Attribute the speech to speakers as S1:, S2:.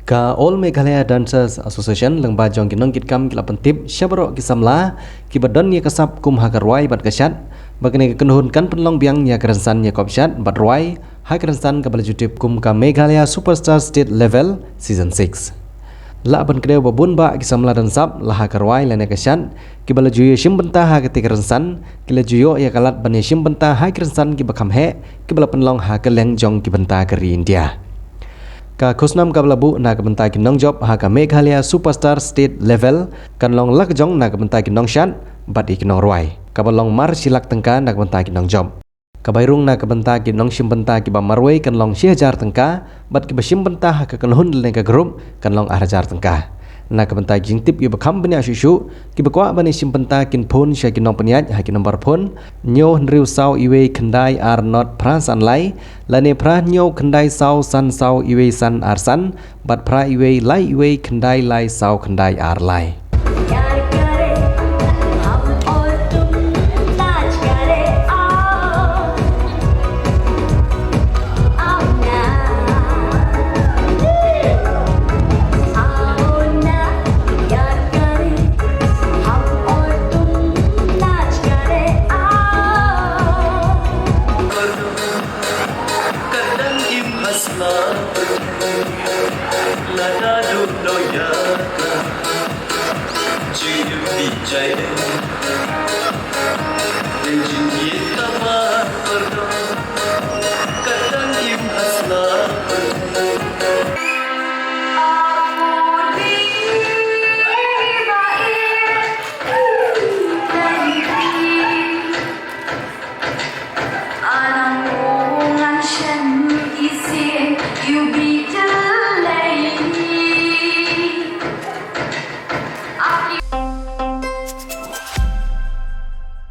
S1: Ka All Meghalaya Dancers Association lengba jong kinong kitkam kila pentip syabro kisamla kibadon nya kasap kum hakarwai bat kasyat bagane kenuhun kan penlong biang nya kerensan nya kopsyat bat rwai hai kerensan kabal jutip kum ka Meghalaya Superstar State Level Season 6 la ban kreu babun ba kisamla dan sap la hakarwai lene kasyat kibal juyo shimbenta ha ketik kerensan kila juyo ya kalat ban shimbenta hai kerensan kibakam he kibal penlong ha keleng jong kibenta keri India ka khusnam kablabu na kabenta kinong job ha ka Meghalaya Superstar State Level kan long lak jong na kabenta kinong shat bat ikinong ruai kabalong mar silak tengka na kabenta kinong job kabairung na kabenta kinong shimbenta kiba marwei kan long 1000 tengka bat kiba shimbenta ha ka kanhun le ka group kan long 1000 tengka na kabenta jingtip kiba company asyushu kiba kwa bani shimbenta kin phone sha kinong peniat ha kin nomor phone nyo nriu sau iwe khandai are not pras anlai lane pra nyo khandai sau san sau iwe san arsan bat pra iwe lai iwe khandai lai sau khandai ar lai
S2: Cháy